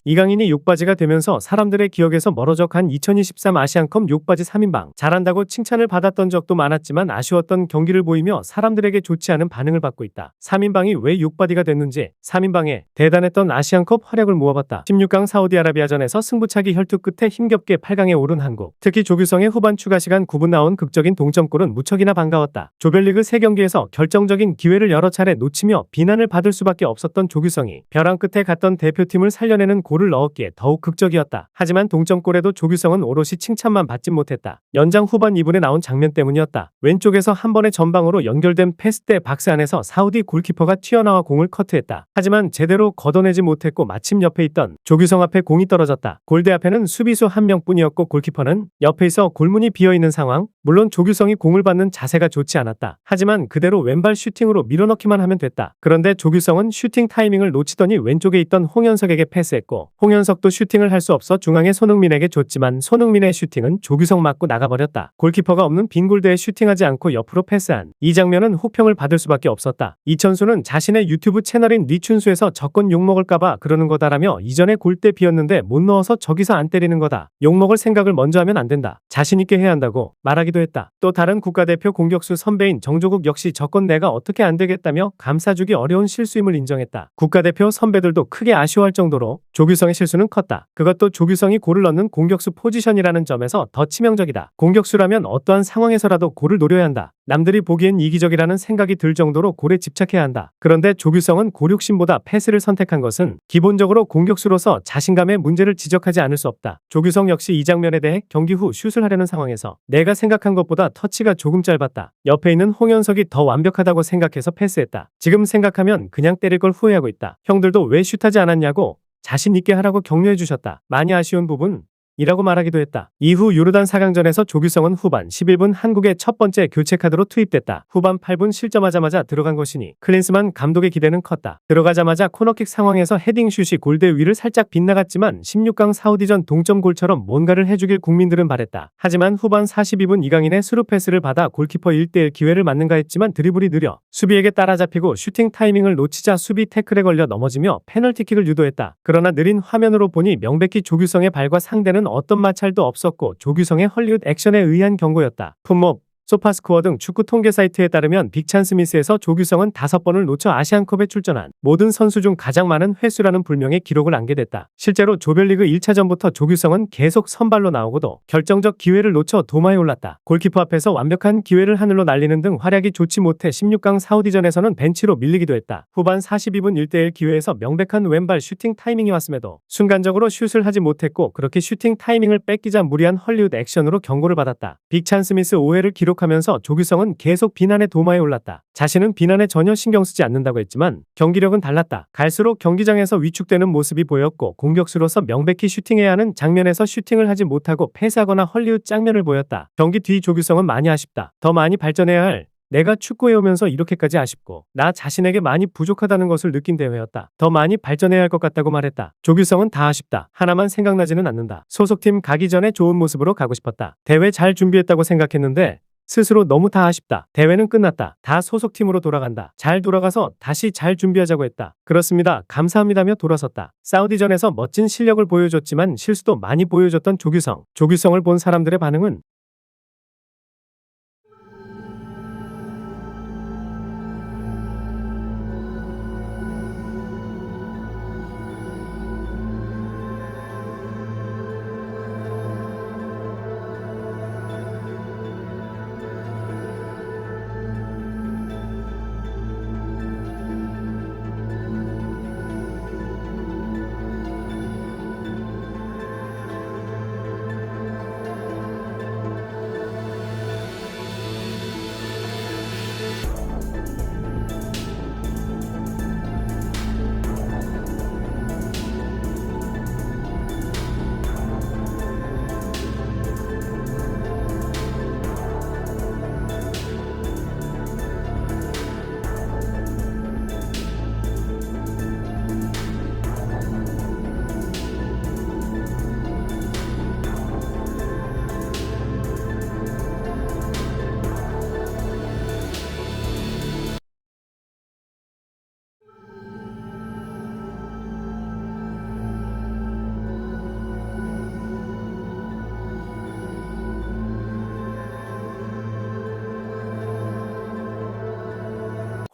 이강인이 욕바지가 되면서 사람들의 기억에서 멀어져 간 2023 아시안컵 욕바지 3인방. 잘한다고 칭찬을 받았던 적도 많았지만 아쉬웠던 경기를 보이며 사람들에게 좋지 않은 반응을 받고 있다. 3인방이 왜 욕바디가 됐는지 3인방에 대단했던 아시안컵 활약을 모아봤다. 16강 사우디아라비아전에서 승부차기 혈투 끝에 힘겹게 8강에 오른 한국. 특히 조규성의 후반 추가 시간 9분 나온 극적인 동점골은 무척이나 반가웠다. 조별리그 3경기에서 결정적인 기회를 여러 차례 놓치며 비난을 받을 수밖에 없었던 조규성이 벼랑 끝에 갔던 대표팀을 살려내는 골을 넣었기에 더욱 극적이었다. 하지만 동점골에도 조규성은 오롯이 칭찬만 받진 못했다. 연장 후반 2분에 나온 장면 때문이었다. 왼쪽에서 한 번의 전방으로 연결된 패스 때 박스 안에서 사우디 골키퍼가 튀어나와 공을 커트했다. 하지만 제대로 걷어내지 못했고 마침 옆에 있던 조규성 앞에 공이 떨어졌다. 골대 앞에는 수비수 한 명뿐이었고 골키퍼는 옆에 있어 골문이 비어있는 상황. 물론 조규성이 공을 받는 자세가 좋지 않았다. 하지만 그대로 왼발 슈팅으로 밀어넣기만 하면 됐다. 그런데 조규성은 슈팅 타이밍을 놓치더니 왼쪽에 있던 홍현석에게 패스했고 홍현석도 슈팅을 할 수 없어 중앙에 손흥민에게 줬지만 손흥민의 슈팅은 조규성 맞고 나가버렸다. 골키퍼가 없는 빈 골대에 슈팅하지 않고 옆으로 패스한 이 장면은 혹평을 받을 수밖에 없었다. 이천수는 자신의 유튜브 채널인 리춘수에서 저건 욕먹을까봐 그러는 거다라며 이전에 골대 비었는데 못 넣어서 저기서 안 때리는 거다. 욕먹을 생각을 먼저 하면 안 된다. 자신있게 해야 한다고 말하기도 했다. 또 다른 국가대표 공격수 선배인 정조국 역시 저건 내가 어떻게 안 되겠다며 감싸주기 어려운 실수임을 인정했다. 국가대표 선배들도 크게 아쉬워할 정도로 조규성의 실수는 컸다. 그것도 조규성이 골을 넣는 공격수 포지션이라는 점에서 더 치명적이다. 공격수라면 어떠한 상황에서라도 골을 노려야 한다. 남들이 보기엔 이기적이라는 생각이 들 정도로 골에 집착해야 한다. 그런데 조규성은 골욕심보다 패스를 선택한 것은 기본적으로 공격수로서 자신감의 문제를 지적하지 않을 수 없다. 조규성 역시 이 장면에 대해 경기 후 슛을 하려는 상황에서 내가 생각한 것보다 터치가 조금 짧았다. 옆에 있는 홍현석이 더 완벽하다고 생각해서 패스했다. 지금 생각하면 그냥 때릴 걸 후회하고 있다. 형들도 왜 슛하지 않았냐고 자신 있게 하라고 격려해 주셨다. 많이 아쉬운 부분 이라고 말하기도 했다. 이후 요르단 4강전에서 조규성은 후반 11분 한국의 첫 번째 교체 카드로 투입됐다. 후반 8분 실점하자마자 들어간 것이니 클린스만 감독의 기대는 컸다. 들어가자마자 코너킥 상황에서 헤딩슛이 골대 위를 살짝 빗나갔지만 16강 사우디전 동점골처럼 뭔가를 해주길 국민들은 바랬다. 하지만 후반 42분 이강인의 스루 패스를 받아 골키퍼 1대1 기회를 맞는가 했지만 드리블이 느려 수비에게 따라잡히고 슈팅 타이밍을 놓치자 수비 태클에 걸려 넘어지며 페널티킥을 유도했다. 그러나 느린 화면으로 보니 명백히 조규성의 발과 상대는 어떤 마찰도 없었고 조규성의 헐리우드 액션에 의한 경고였다. 풋몹, 소파스코어 등 축구 통계 사이트에 따르면 빅찬스미스에서 조규성은 5번을 놓쳐 아시안컵에 출전한 모든 선수 중 가장 많은 횟수라는 불명의 기록을 안게 됐다. 실제로 조별리그 1차전부터 조규성은 계속 선발로 나오고도 결정적 기회를 놓쳐 도마에 올랐다. 골키퍼 앞에서 완벽한 기회를 하늘로 날리는 등 활약이 좋지 못해 16강 사우디전에서는 벤치로 밀리기도 했다. 후반 42분 1대1 기회에서 명백한 왼발 슈팅 타이밍이 왔음에도 순간적으로 슛을 하지 못했고 그렇게 슈팅 타이밍을 뺏기자 무리한 헐리우드 액션으로 경고를 받았다. 빅찬스미스 오해를 기록하면서 조규성은 계속 비난의 도마에 올랐다. 자신은 비난에 전혀 신경 쓰지 않는다고 했지만 경기력은 달랐다. 갈수록 경기장에서 위축되는 모습이 보였고 공격수로서 명백히 슈팅해야 하는 장면에서 슈팅을 하지 못하고 패스하거나 헐리우드 장면을 보였다. 경기 뒤 조규성은 많이 아쉽다. 더 많이 발전해야 할 내가 축구에 오면서 이렇게까지 아쉽고 나 자신에게 많이 부족하다는 것을 느낀 대회였다. 더 많이 발전해야 할 것 같다고 말했다. 조규성은 다 아쉽다. 하나만 생각나지는 않는다. 소속팀 가기 전에 좋은 모습으로 가고 싶었다. 대회 잘 준비했다고 생각했는데 스스로 너무 다 아쉽다. 대회는 끝났다. 다 소속팀으로 돌아간다. 잘 돌아가서 다시 잘 준비하자고 했다. 그렇습니다. 감사합니다며 돌아섰다. 사우디전에서 멋진 실력을 보여줬지만 실수도 많이 보여줬던 조규성. 조규성을 본 사람들의 반응은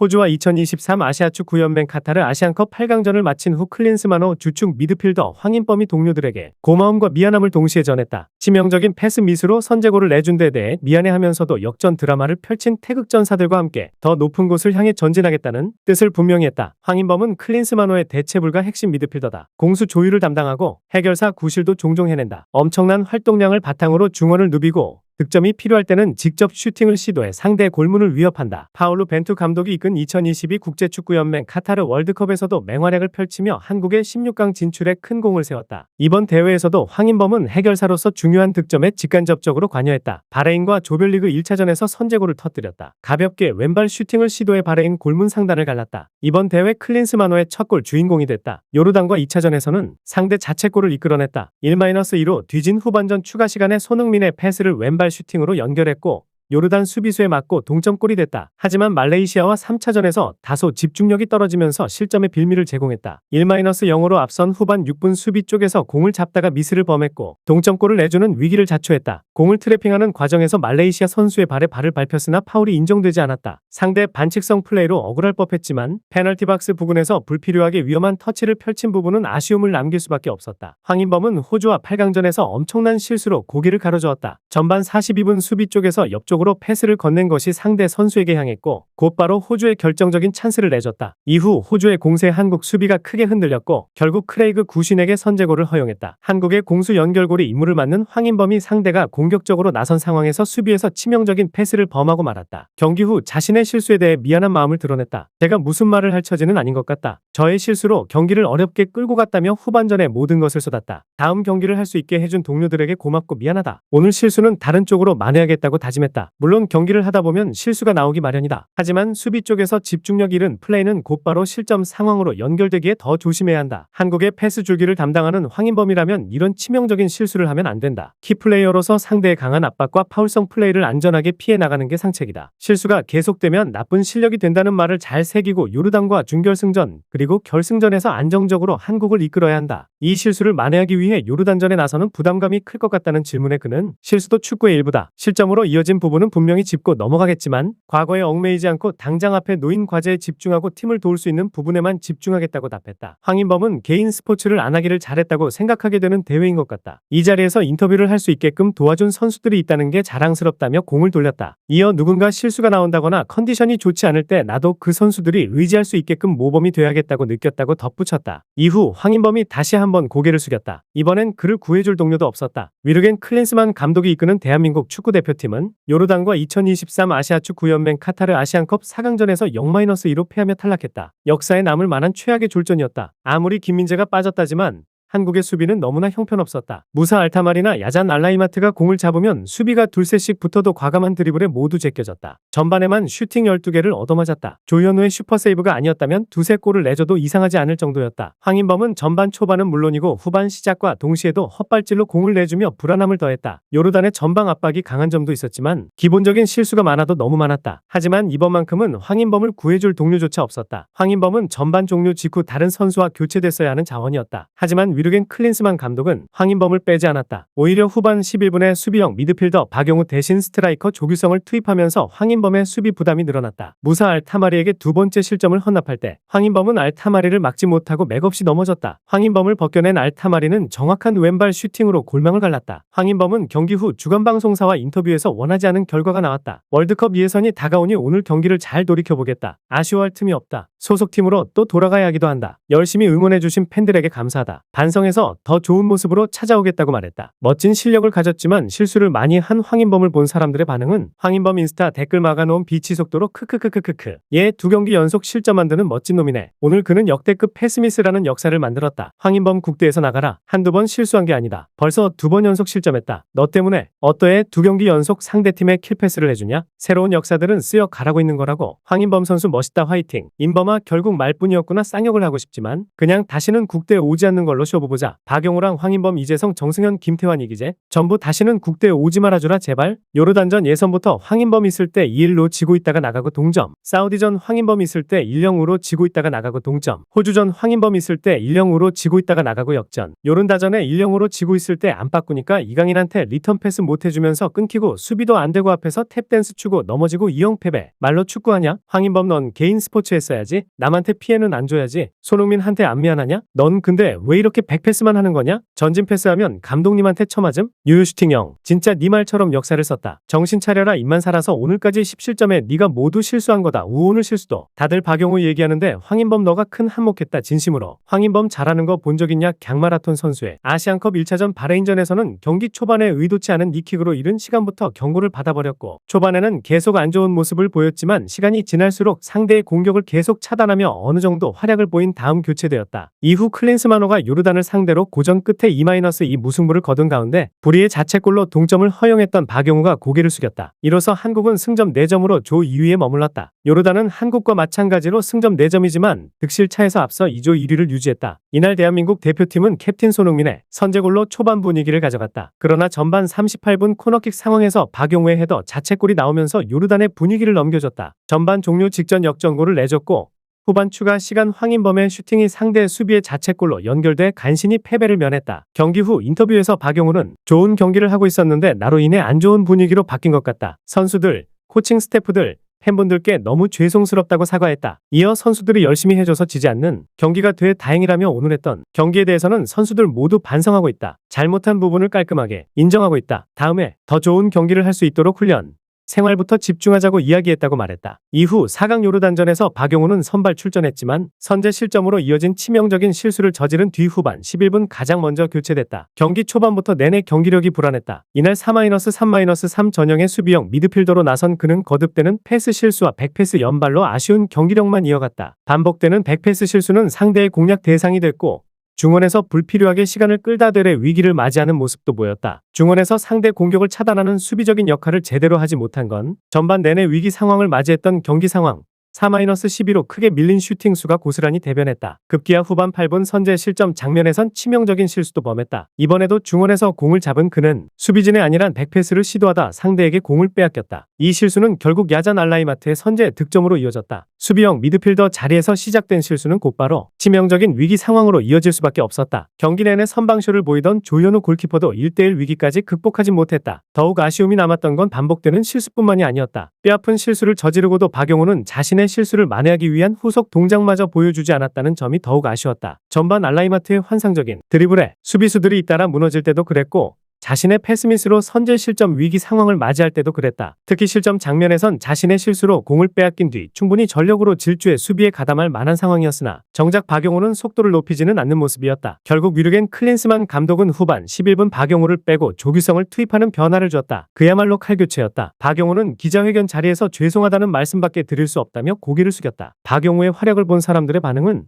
호주와 2023 아시아축 구연맹 카타르 아시안컵 8강전을 마친 후 클린스만호 주축 미드필더 황인범이 동료들에게 고마움과 미안함을 동시에 전했다. 치명적인 패스 미스로 선제골을 내준 데 대해 미안해하면서도 역전 드라마를 펼친 태극전사들과 함께 더 높은 곳을 향해 전진하겠다는 뜻을 분명히 했다. 황인범은 클린스만호의 대체 불가 핵심 미드필더다. 공수 조율을 담당하고 해결사 구실도 종종 해낸다. 엄청난 활동량을 바탕으로 중원을 누비고 득점이 필요할 때는 직접 슈팅을 시도해 상대의 골문을 위협한다. 파울루 벤투 감독이 이끈 2022 국제축구연맹 카타르 월드컵에서도 맹활약을 펼치며 한국의 16강 진출에 큰 공을 세웠다. 이번 대회에서도 황인범은 해결사로서 중요한 득점에 직간접적으로 관여했다. 바레인과 조별리그 1차전에서 선제골을 터뜨렸다. 가볍게 왼발 슈팅을 시도해 바레인 골문 상단을 갈랐다. 이번 대회 클린스만호의 첫 골 주인공이 됐다. 요르단과 2차전에서는 상대 자책골을 이끌어냈다. 1-2로 뒤진 후반전 추가 시간에 손흥민의 패스를 왼발 슈팅으로 연결했고 요르단 수비수에 맞고 동점골이 됐다. 하지만 말레이시아와 3차전에서 다소 집중력이 떨어지면서 실점의 빌미를 제공했다. 1-0으로 앞선 후반 6분 수비 쪽에서 공을 잡다가 미스를 범했고 동점골을 내주는 위기를 자초했다. 공을 트래핑하는 과정에서 말레이시아 선수의 발에 발을 밟혔으나 파울이 인정되지 않았다. 상대 반칙성 플레이로 억울할 법했지만 페널티 박스 부근에서 불필요하게 위험한 터치를 펼친 부분은 아쉬움을 남길 수밖에 없었다. 황인범은 호주와 8강전에서 엄청난 실수로 고개를 가로저었다. 전반 42분 수비 쪽에서 옆쪽으로 패스를 건넨 것이 상대 선수에게 향했고 곧바로 호주의 결정적인 찬스를 내줬다. 이후 호주의 공세에 한국 수비가 크게 흔들렸고 결국 크레이그 구신에게 선제골을 허용했다. 한국의 공수 연결골이 임무를 맡는 황인범이 상대가 공격적으로 나선 상황에서 수비에서 치명적인 패스를 범하고 말았다. 경기 후 자신의 실수에 대해 미안한 마음을 드러냈다. 제가 무슨 말을 할 처지는 아닌 것 같다. 저의 실수로 경기를 어렵게 끌고 갔다며 후반전에 모든 것을 쏟았다. 다음 경기를 할 수 있게 해준 동료들에게 고맙고 미안하다. 오늘 실수는 다른 쪽으로 만회하겠다고 다짐했다. 물론 경기를 하다 보면 실수가 나오기 마련이다. 하지만 수비 쪽에서 집중력 잃은 플레이는 곧바로 실점 상황으로 연결되기에 더 조심해야 한다. 한국의 패스 줄기를 담당하는 황인범이라면 이런 치명적인 실수를 하면 안 된다. 키플레이어로서 상대의 강한 압박과 파울성 플레이를 안전하게 피해 나가는 게 상책이다. 실수가 계속되면 나쁜 실력이 된다는 말을 잘 새기고 요르단과 준결승전 그리고 결승전에서 안정적으로 한국을 이끌어야 한다. 이 실수를 만회하기 위해 요르단전에 나서는 부담감이 클 것 같다는 질문에 그는 실수도 축구의 일부다. 실점으로 이어진 부분은 분명히 짚고 넘어가겠지만 과거에 얽매이지 않고 당장 앞에 놓인 과제에 집중하고 팀을 도울 수 있는 부분에만 집중하겠다고 답했다. 황인범은 개인 스포츠를 안 하기를 잘했다고 생각하게 되는 대회인 것 같다. 이 자리에서 인터뷰를 할 수 있게끔 도와준 선수들이 있다는 게 자랑스럽다며 공을 돌렸다. 이어 누군가 실수가 나온다거나 컨디션이 좋지 않을 때 나도 그 선수들이 의지할 수 있게끔 모범이 돼야겠다고 느꼈다고 덧붙였다. 이후 황인범이 다시 한번 고개를 숙였다. 이번엔 그를 구해줄 동료도 없었다. 위르겐 클린스만 감독이 이끄는 대한민국 축구대표팀은 요르단과 2023 아시아축구연맹 카타르 아시안컵 4강전에서 0-2로 패하며 탈락했다. 역사에 남을 만한 최악의 졸전이었다. 아무리 김민재가 빠졌다지만 한국의 수비는 너무나 형편없었다. 무사 알타말이나 야잔 알라이마트가 공을 잡으면 수비가 둘셋씩 붙어도 과감한 드리블에 모두 제껴졌다. 전반에만 슈팅 12개를 얻어맞았다. 조현우의 슈퍼세이브가 아니었다면 두세 골을 내줘도 이상하지 않을 정도였다. 황인범은 전반 초반은 물론이고 후반 시작과 동시에도 헛발질로 공을 내주며 불안함을 더했다. 요르단의 전방 압박이 강한 점도 있었지만 기본적인 실수가 많아도 너무 많았다. 하지만 이번만큼은 황인범을 구해줄 동료조차 없었다. 황인범은 전반 종료 직후 다른 선수와 교체됐어야 하는 자원이었다. 하지만 위르겐 클린스만 감독은 황인범을 빼지 않았다. 오히려 후반 11분에 수비형 미드필더 박용우 대신 스트라이커 조규성을 투입하면서 황인범의 수비 부담이 늘어났다. 무사 알타마리에게 두 번째 실점을 헌납할 때 황인범은 알타마리를 막지 못하고 맥없이 넘어졌다. 황인범을 벗겨낸 알타마리는 정확한 왼발 슈팅으로 골망을 갈랐다. 황인범은 경기 후 주간방송사와 인터뷰에서 원하지 않은 결과가 나왔다. 월드컵 예선이 다가오니 오늘 경기를 잘 돌이켜보겠다. 아쉬워할 틈이 없다. 소속팀으로 또 돌아가야 하기도 한다. 열심히 응원해주신 팬들에게 감사하다. 반성해서 더 좋은 모습으로 찾아오겠다고 말했다. 멋진 실력을 가졌지만 실수를 많이 한 황인범을 본 사람들의 반응은 황인범 인스타 댓글 막아놓은 비치 속도로 크크크크크크. 얘 2경기 연속 실점 만드는 멋진 놈이네. 오늘 그는 역대급 패스미스라는 역사를 만들었다. 황인범 국대에서 나가라. 한두 번 실수한 게 아니다. 벌써 2번 연속 실점했다. 너 때문에 어떠해 2경기 연속 상대팀에 킬패스를 해주냐? 새로운 역사들은 쓰여 가라고 있는 거라고. 황인범 선수 멋있다 화이팅. 인범아 결국 말뿐이었구나 쌍욕을 하고 싶지만 그냥 다시는 국대에 오지 않는 걸로 쇼 보자. 박용우랑 황인범, 이재성, 정승현, 김태환, 이기재 전부 다시는 국대에 오지 말아주라 제발. 요르단전 예선부터 황인범 있을 때 2-1로 지고 있다가 나가고 동점. 사우디전 황인범 있을 때 1-0으로 지고 있다가 나가고 동점. 호주전 황인범 있을 때 1-0으로 지고 있다가 나가고 역전. 요른다전에 1-0으로 지고 있을 때 안 바꾸니까 이강인한테 리턴 패스 못 해주면서 끊기고 수비도 안 되고 앞에서 탭댄스 추고 넘어지고 2-0 패배. 말로 축구하냐? 황인범 넌 개인 스포츠 했어야지. 남한테 피해는 안 줘야지. 손흥민한테 안 미안하냐? 넌 근데 왜 이렇게 백패스만 하는 거냐? 전진 패스하면 감독님한테 처맞음? 유유슈팅형 진짜 네 말처럼 역사를 썼다. 정신 차려라. 입만 살아서 오늘까지 17점에 네가 모두 실수한 거다. 오늘 실수도. 다들 박용우 얘기하는데 황인범 너가 큰 한몫했다. 진심으로. 황인범 잘하는 거 본 적 있냐? 강마라톤 선수의 아시안컵 1차전 바레인전에서는 경기 초반에 의도치 않은 니킥으로 이른 시간부터 경고를 받아버렸고 초반에는 계속 안 좋은 모습을 보였지만 시간이 지날수록 상대의 공격을 계속 차단하며 어느 정도 활약을 보인 다음 교체되었다. 이후 클린스만호가 요르단을 상대로 고전 끝에 2-2 무승부를 거둔 가운데 불의의 자책골로 동점을 허용했던 박용우가 고개를 숙였다. 이로써 한국은 승점 4점으로 조 2위에 머물렀다. 요르단은 한국과 마찬가지로 승점 4점이지만 득실 차에서 앞서 2조 1위를 유지했다. 이날 대한민국 대표팀은 캡틴 손흥민의 선제골로 초반 분위기를 가져갔다. 그러나 전반 38분 코너킥 상황에서 박용우의 헤더 자책골이 나오면서 요르단의 분위기를 넘겨줬다. 전반 종료 직전 역전골을 내줬고 후반 추가 시간 황인범의 슈팅이 상대 수비의 자책골로 연결돼 간신히 패배를 면했다. 경기 후 인터뷰에서 박용우는 좋은 경기를 하고 있었는데 나로 인해 안 좋은 분위기로 바뀐 것 같다. 선수들, 코칭 스태프들, 팬분들께 너무 죄송스럽다고 사과했다. 이어 선수들이 열심히 해줘서 지지 않는 경기가 돼 다행이라며 오늘 했던 경기에 대해서는 선수들 모두 반성하고 있다. 잘못한 부분을 깔끔하게 인정하고 있다. 다음에 더 좋은 경기를 할 수 있도록 훈련, 생활부터 집중하자고 이야기했다고 말했다. 이후 4강 요르단전에서 박용우는 선발 출전했지만 선제 실점으로 이어진 치명적인 실수를 저지른 뒤 후반 11분 가장 먼저 교체됐다. 경기 초반부터 내내 경기력이 불안했다. 이날 4-3-3 전형의 수비형 미드필더로 나선 그는 거듭되는 패스 실수와 백패스 연발로 아쉬운 경기력만 이어갔다. 반복되는 백패스 실수는 상대의 공략 대상이 됐고 중원에서 불필요하게 시간을 끌다 대래 위기를 맞이하는 모습도 보였다. 중원에서 상대 공격을 차단하는 수비적인 역할을 제대로 하지 못한 건 전반 내내 위기 상황을 맞이했던 경기 상황 4-12로 크게 밀린 슈팅 수가 고스란히 대변했다. 급기야 후반 8분 선제 실점 장면에선 치명적인 실수도 범했다. 이번에도 중원에서 공을 잡은 그는 수비진의 아니란 백패스를 시도하다 상대에게 공을 빼앗겼다. 이 실수는 결국 야잔 알라이마트의 선제 득점으로 이어졌다. 수비형 미드필더 자리에서 시작된 실수는 곧바로 치명적인 위기 상황으로 이어질 수밖에 없었다. 경기 내내 선방쇼를 보이던 조현우 골키퍼도 1대1 위기까지 극복하지 못했다. 더욱 아쉬움이 남았던 건 반복되는 실수뿐만이 아니었다. 뼈아픈 실수를 저지르고도 박용우는 자신의 실수를 만회하기 위한 후속 동작마저 보여주지 않았다는 점이 더욱 아쉬웠다. 전반 알라이마트의 환상적인 드리블에 수비수들이 잇따라 무너질 때도 그랬고 자신의 패스미스로 선제 실점 위기 상황을 맞이할 때도 그랬다. 특히 실점 장면에선 자신의 실수로 공을 빼앗긴 뒤 충분히 전력으로 질주해 수비에 가담할 만한 상황이었으나 정작 박용우는 속도를 높이지는 않는 모습이었다. 결국 위르겐 클린스만 감독은 후반 11분 박용우를 빼고 조규성을 투입하는 변화를 줬다. 그야말로 칼교체였다. 박용우는 기자회견 자리에서 죄송하다는 말씀밖에 드릴 수 없다며 고개를 숙였다. 박용우의 활약을 본 사람들의 반응은